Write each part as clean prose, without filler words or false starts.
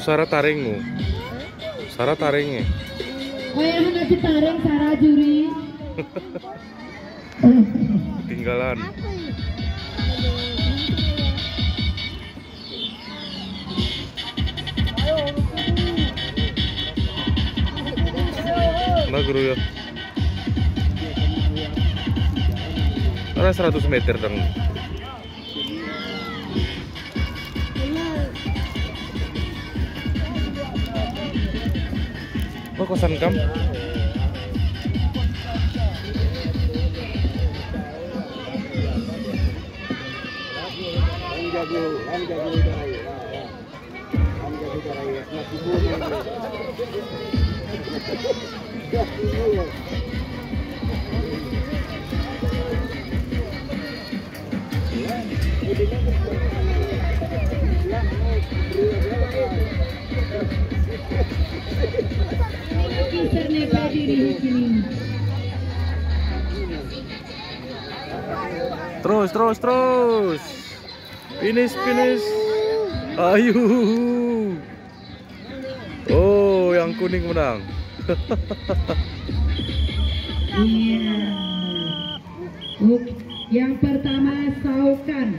Sarah taringmu. Sarah taringnya. Oh yang ngasih taring Sarah juri. Ketinggalan. Nah guru ya. Karena 100 meter dong. Oh, kosan kam? Terus. Finish. Ayo. Oh, yang kuning menang. Iya. Yang pertama Saukan,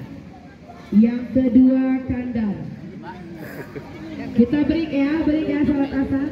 yang kedua Kandar. Kita break ya, salat asar.